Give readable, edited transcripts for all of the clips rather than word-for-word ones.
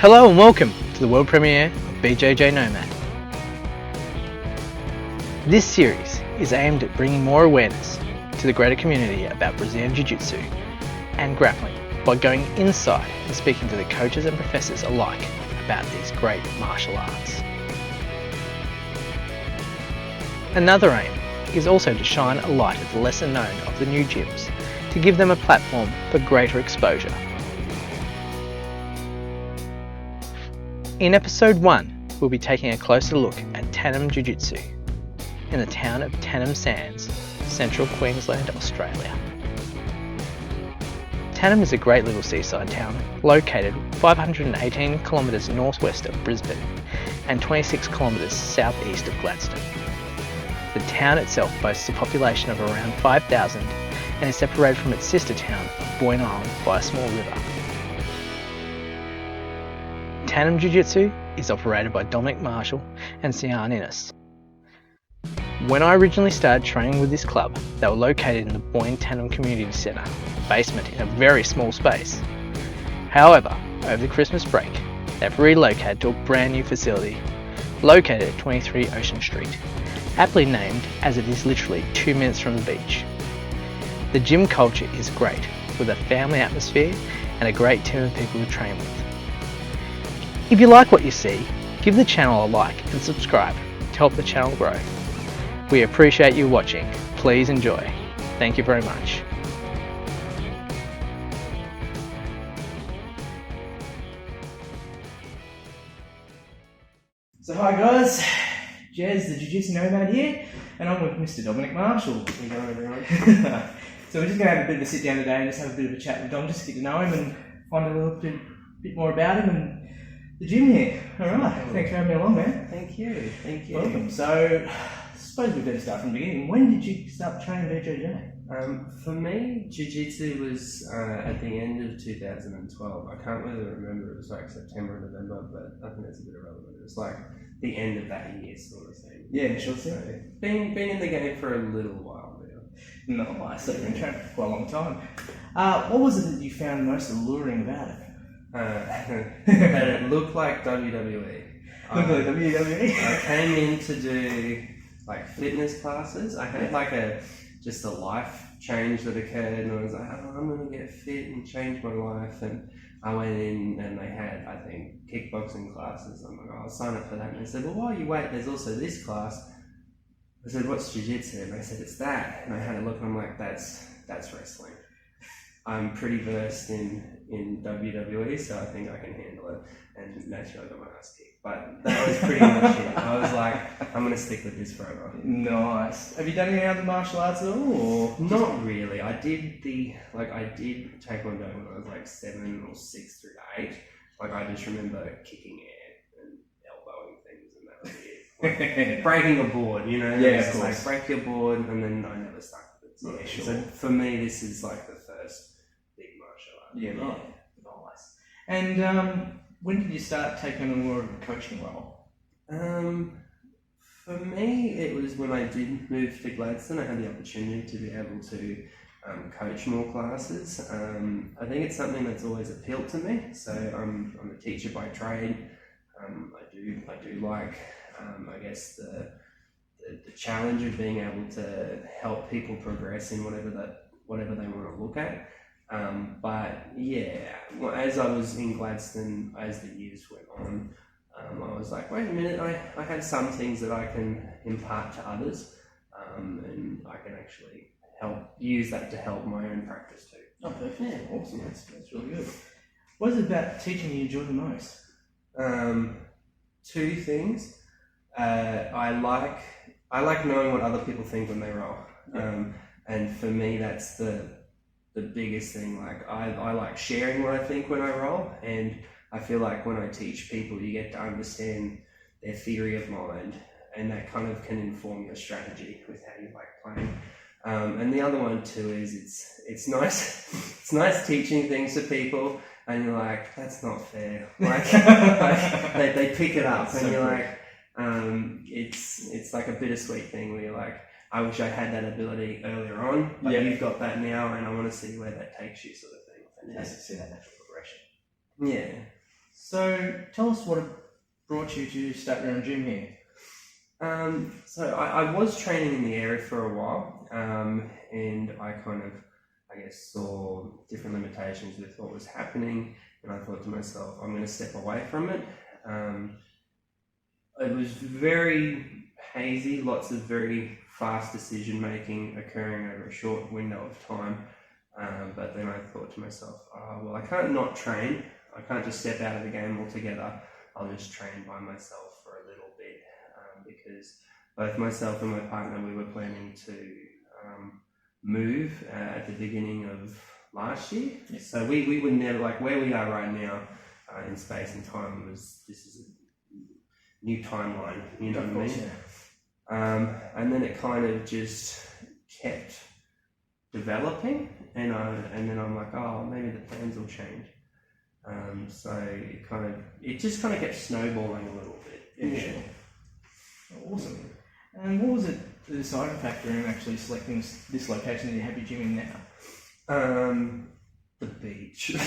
Hello and welcome to the world premiere of Bjj Nomad. This series is aimed at bringing more awareness to the greater community about Brazilian Jiu Jitsu and grappling by going inside and speaking to the coaches and professors alike about these great martial arts. Another aim is also to shine a light at the lesser known of the new gyms to give them a platform for greater exposure. In episode 1, we'll be taking a closer look at Tannum Jiu Jitsu in the town of Tannum Sands, central Queensland, Australia. Tannum is a great little seaside town located 518 kilometres northwest of Brisbane and 26 kilometres southeast of Gladstone. The town itself boasts a population of around 5,000 and is separated from its sister town of Boyne Island by a small river. Tannum Jiu Jitsu is operated by Dominic Marshall and Sian Innes. When I originally started training with this club, they were located in the Boyne Tannum Community Centre, basement in a very small space. However, over the Christmas break, they've relocated to a brand new facility located at 23 Ocean Street, aptly named as it is literally 2 minutes from the beach. The gym culture is great, with a family atmosphere and a great team of people to train with. If you like what you see, give the channel a like and subscribe to help the channel grow. We appreciate you watching. Please enjoy. Thank you very much. So hi guys, Jez the Bjj Nomad here, and I'm with Mr. Dominic Marshall. How you going, everyone? So we're just going to have a bit of a sit down today and just have a bit of a chat with Dom, just to get to know him and find a little bit more about him and the gym here. Alright, thanks for having me along, man. Thank you. Welcome. So, I suppose we better start from the beginning. When did you start training BJJ? For me, Jiu-Jitsu was at the end of 2012. I can't really remember, it was like September or November, but I think that's a bit irrelevant. It was like the end of that year sort of thing. Yeah, sure thing. So, been in the game for a little while now. Nice, so you've been training for quite a long time. What was it that you found most alluring about it? That it looked like WWE. Looked like WWE? I came in to do like fitness classes. I had like just a life change that occurred, and I was like, oh, I'm going to get fit and change my life. And I went in and they had, I think, kickboxing classes. I'm like, oh, I'll sign up for that. And they said, well, while you wait, there's also this class. I said, what's jiu-jitsu? And they said, it's that. And I had a look and I'm like, that's wrestling. I'm pretty versed in WWE, so I think I can handle it. And naturally I got my ass kicked. But that was pretty much it. I was like, I'm going to stick with this forever. Nice. Have you done any other martial arts at all? Or? Not really. I did Taekwondo when I was like 7 or 6 through to 8. Like I just remember kicking air and elbowing things, and that was it. Like, breaking a board, you know? Yeah, of course. course. Like break your board, and then I never stuck with it. So, Yeah, sure. So for me, this is like the first big martial art. Yeah, right. Nice. And when did you start taking on more of a coaching role? For me, it was when I did move to Gladstone. I had the opportunity to be able to coach more classes. I think it's something that's always appealed to me. So I'm a teacher by trade. I do like, I guess, the challenge of being able to help people progress in whatever they want to look at. But yeah, as I was in Gladstone, as the years went on, I was like, wait a minute, I had some things that I can impart to others, and I can actually use that to help my own practice too. Oh, perfect. Yeah, awesome. That's really good. What is it about teaching you enjoy the most? 2 things. I like knowing what other people think when they roll. Yeah. And for me, that's the biggest thing. Like I like sharing what I think when I roll, and I feel like when I teach people, you get to understand their theory of mind, and that kind of can inform your strategy with how you like playing. And the other one too is it's nice it's nice teaching things to people, and you're like, that's not fair. Like they pick it up, and you're like, it's like a bittersweet thing where you're like, I wish I had that ability earlier on, but you've got that now, and I want to see where that takes you, sort of thing. Fantastic. See that natural progression. Yeah. So tell us what brought you to start your own gym here. So I was training in the area for a while, and I kind of, I guess, saw different limitations with what was happening, and I thought to myself, I'm going to step away from it. It was very hazy, lots of very fast decision making occurring over a short window of time. But then I thought to myself, well, I can't not train. I can't just step out of the game altogether. I'll just train by myself for a little bit, because both myself and my partner, we were planning to move at the beginning of last year. Yep. So we would never, like where we are right now in space and time, this is a new timeline, you know what I mean? Yeah. And then it kind of just kept developing, and then I'm like, oh, maybe the plans will change. So it just kind of kept snowballing a little bit. Yeah, sure. Awesome. And what was the deciding factor in actually selecting this location that you have your gym in now? The beach. The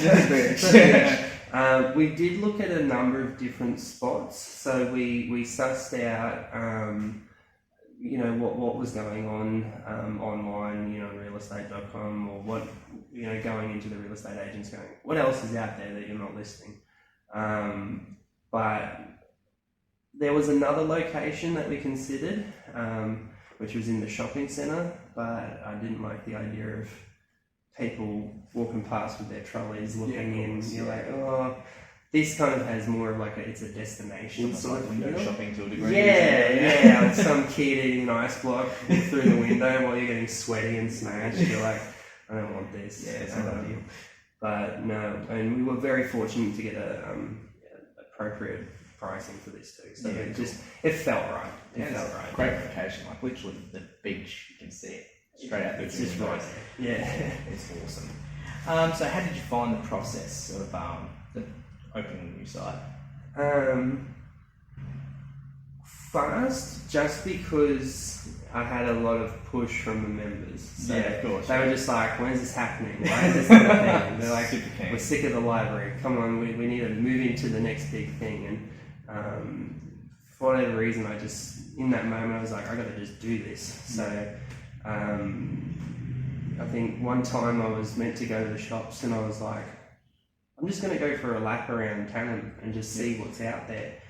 beach. We did look at a number of different spots, so we sussed out, what was going on online, on realestate.com, or what, going into the real estate agents going, what else is out there that you're not listing? But there was another location that we considered, which was in the shopping centre, but I didn't like the idea of people walking past with their trolleys looking in. You're like, oh, this kind of has more of like it's a destination sort of window shopping to a degree. Yeah, like some kid eating an ice block through the window while you're getting sweaty and smashed. You're like, I don't want this. Yeah, it's not ideal. But no, and we were very fortunate to get appropriate pricing for this too. So it felt right. It felt right. Great location, like literally the beach. You can see it straight out there. It's just right there. Yeah, it's awesome. So how did you find the process of opening a new site? Fast, just because I had a lot of push from the members. So yeah, of course. They were just like, when's this happening? Why is this not a thing? They're like, we're sick of the library. Come on, we need to move into the next big thing. And for whatever reason, in that moment, I was like, I got to just do this. So I think one time I was meant to go to the shops, and I was like, I'm just going to go for a lap around Tannum and just see what's out there.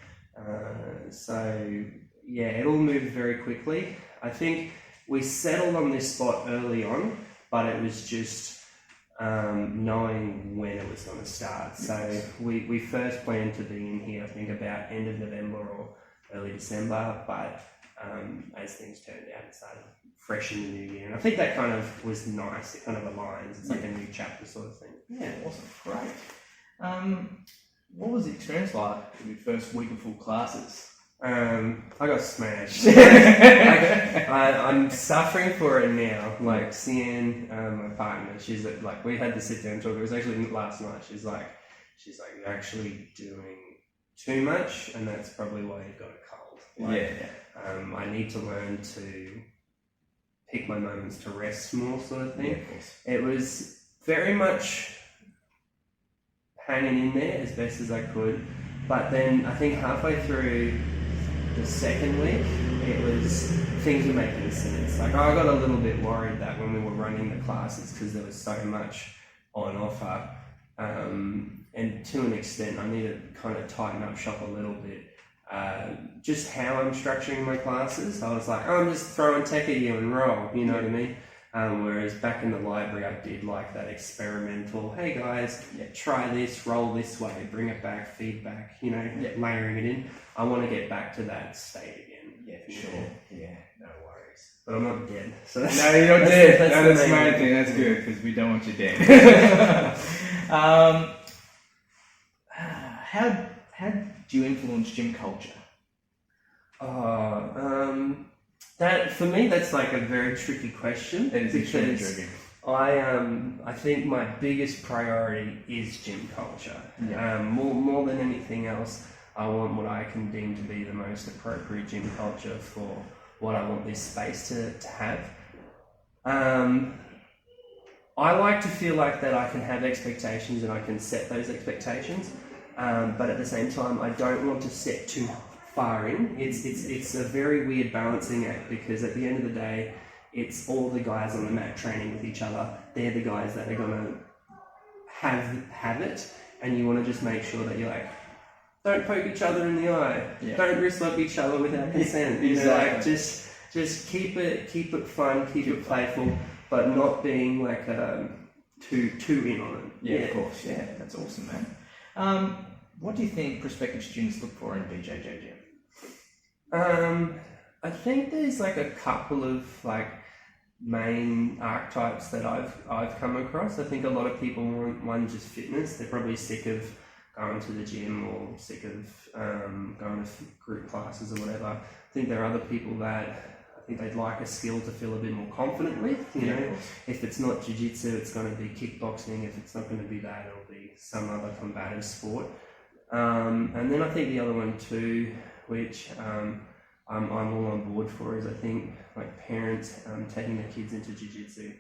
So yeah, it all moved very quickly. I think we settled on this spot early on, but it was just knowing when it was going to start. So we first planned to be in here, I think about end of November or early December, but as things turned out, it started fresh in the new year. And I think that kind of was nice. It kind of aligns. It's like a new chapter sort of thing. Yeah, awesome. Great. What was the experience like in your first week of full classes? I got smashed. I'm suffering for it now. Like seeing my partner, she's like, we had to sit down and talk. It was actually last night. She's like, you're actually doing too much, and that's probably why you've got a cold. I need to learn to pick my moments to rest more, sort of thing. Yeah, of course. It was very much hanging in there as best as I could, but then I think halfway through the second week, things were making sense. Like I got a little bit worried that when we were running the classes, because there was so much on offer, and to an extent, I need to kind of tighten up shop a little bit. Just how I'm structuring my classes. I was like, I'm just throwing tech at you and roll, you know what I mean? Whereas back in the library, I did like that experimental, hey guys, try this, roll this way, bring it back, feedback, layering it in. I want to get back to that state again. Yeah, for sure. Yeah, no worries. But I'm not dead. So no, you're not dead. That's the main thing. That's good, because we don't want you dead. How do you influence gym culture? That for me, that's like a very tricky question. It is extremely tricky. I think my biggest priority is gym culture. Yeah. More than anything else, I want what I can deem to be the most appropriate gym culture for what I want this space to have. I like to feel like that I can have expectations and I can set those expectations. but at the same time, I don't want to set too far in. It's a very weird balancing act, because at the end of the day, it's all the guys on the mat training with each other. They're the guys that are gonna have it, and you want to just make sure that you're like, don't poke each other in the eye, don't wrist lock each other without consent. You know, like just keep it fun, keep it playful, but not being like too in on it. Yeah, of course. Yeah, that's awesome, man. What do you think prospective students look for in BJJ gym? I think there's like a couple of like main archetypes that I've come across. I think a lot of people want one, just fitness. They're probably sick of going to the gym, or sick of going to group classes or whatever. I think there are other people that I think they'd like a skill to feel a bit more confident with. You know, if it's not jiu-jitsu, it's going to be kickboxing. If it's not going to be that, it'll be some other combative sport. And then I think the other one too, which I'm all on board for, is I think like parents taking their kids into jiu-jitsu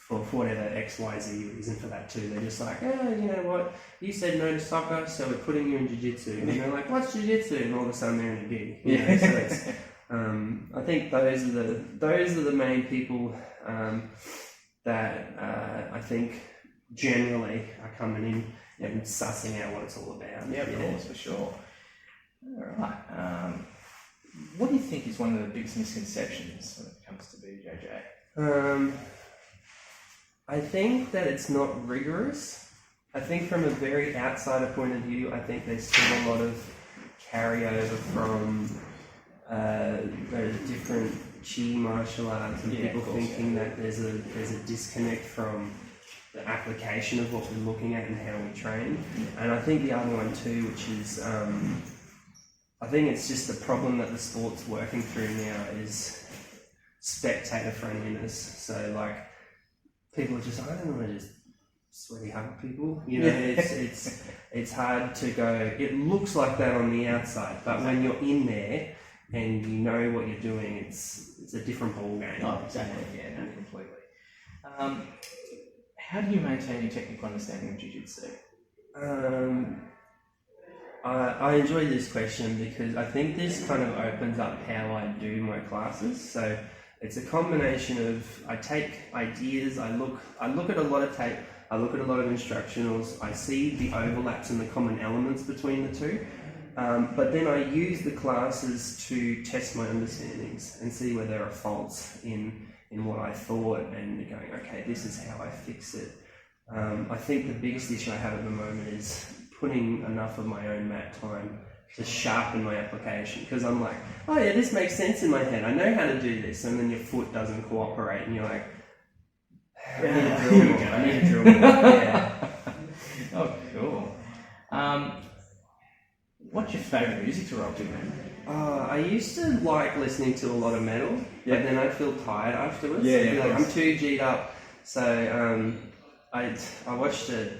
for whatever XYZ reason for that too. They're just like, oh, you know what, you said no to soccer, so we're putting you in jiu-jitsu. And they're like, what's jiu-jitsu? And all of a sudden they're in a gi. You know? So it's, I think those are the main people that I think generally are coming in and sussing out what it's all about. Yeah, of course, for sure. All right. What do you think is one of the biggest misconceptions when it comes to BJJ? I think that it's not rigorous. I think from a very outsider point of view, I think there's still a lot of carryover from those different Chi martial arts, and people thinking that there's a disconnect from the application of what we're looking at and how we train. And I think the other one too, which is I think it's just the problem that the sport's working through now, is spectator friendliness. So like, people are just, I don't want to just sweaty hug people. You know, it's hard to go, it looks like that on the outside, but when you're in there and you know what you're doing, it's a different ball game. Oh, exactly. Yeah, no, completely. How do you maintain your technical understanding of Jiu-Jitsu? I enjoy this question because I think this kind of opens up how I do my classes. So it's a combination of, I take ideas, I look at a lot of tape, I look at a lot of instructionals, I see the overlaps and the common elements between the two, but then I use the classes to test my understandings and see where there are faults in what I thought, and going, okay, this is how I fix it. I think the biggest issue I have at the moment is putting enough of my own mat time to sharpen my application, because I'm like, oh yeah, this makes sense in my head, I know how to do this, and then your foot doesn't cooperate and you're like, I need to drill more. Yeah. Oh, cool. What's your favourite music to roll to, man? I used to like listening to a lot of metal, but then I'd feel tired afterwards. I'm too G'd up. So I watched a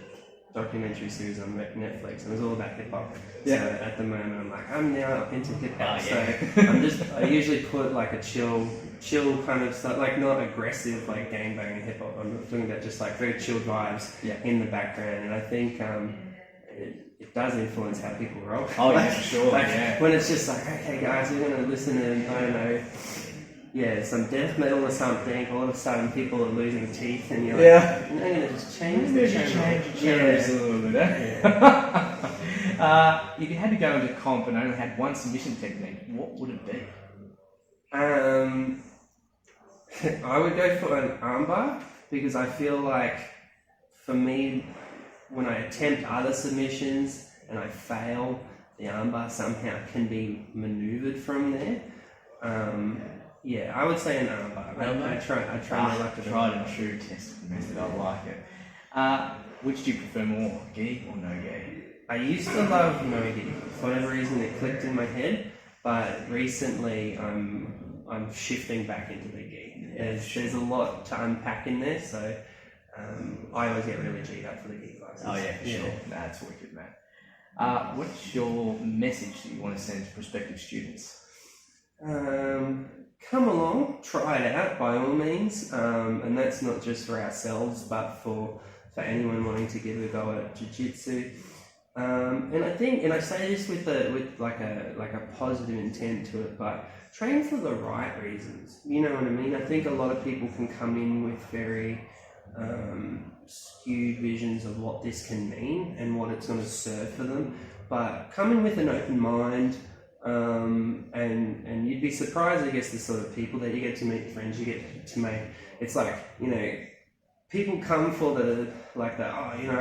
documentary series on Netflix, and it was all about hip hop. So at the moment, I'm now into hip hop. So I usually put like a chill kind of stuff, like not aggressive like gangbanging hip hop. I'm talking about just like very chill vibes in the background, and I think it does influence how people roll. Oh yeah, for sure. When it's just like, okay guys, we're going to listen to, I don't know, some death metal or something, all of a sudden people are losing teeth, and you're like, I'm going to just change the channels a little bit, if you had to go into comp and only had one submission technique, what would it be? I would go for an armbar, because I feel like, for me, when I attempt other submissions and I fail, the armbar somehow can be manoeuvred from there. I would say an armbar. I try my luck to tried and true test method. I like it. Which do you prefer more, gi or no gi? I used to love no gi. For whatever reason, it clicked in my head. But recently, I'm shifting back into the gi. There's a lot to unpack in there, so I always get really G'd up for the gi classes. Oh yeah, for sure. That's wicked, man. What's your message that you want to send to prospective students? Come along, try it out by all means, and that's not just for ourselves, but for for anyone wanting to give a go at jiu-jitsu. And I think, and I say this with like a positive intent to it, but train for the right reasons. You know what I mean? I think a lot of people can come in with very skewed visions of what this can mean and what it's going to serve for them. But come in with an open mind, and you'd be surprised, I guess, the sort of people that you get to meet, friends you get to make. It's like, you know, people come for I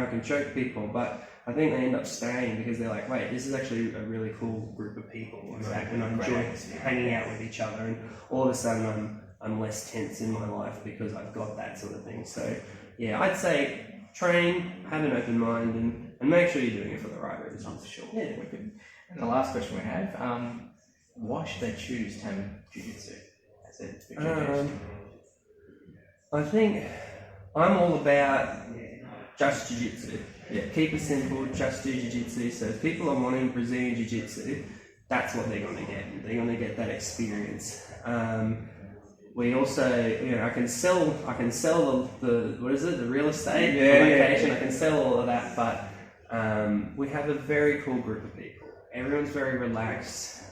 can choke people, but I think they end up staying because they're like, wait, this is actually a really cool group of people, and I enjoy hanging out with each other, and all of a sudden I'm less tense in my life because I've got that sort of thing. So yeah, I'd say train, have an open mind, and make sure you're doing it for the right reasons. For sure. Yeah. Wicked. And the last question we have, why should they choose Tannum Jiu Jitsu as a jiu-jitsu? I think I'm all about just jiu-jitsu. Yeah, keep it simple, just do jiu-jitsu. So if people are wanting Brazilian Jiu Jitsu, that's what they're going to get. They're going to get that experience. We also, you know, I can sell the what is it, the real estate, location. I can sell all of that, but we have a very cool group of people. Everyone's very relaxed.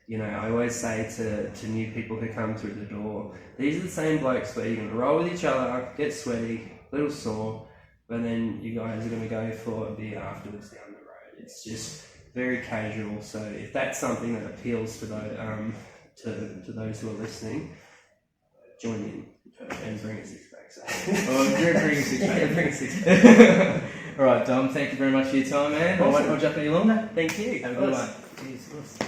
You know, I always say to new people who come through the door, these are the same blokes where you're going to roll with each other, get sweaty, a little sore, but then you guys are going to go for a beer afterwards down the road. It's just very casual. So if that's something that appeals to those who are listening, join in and bring a six-pack. Bring a six-pack. Bring a six-pack. All right, Dom, thank you very much for your time, man. Awesome. I won't hold you up any longer. Thank you. Have a good one. Cheers.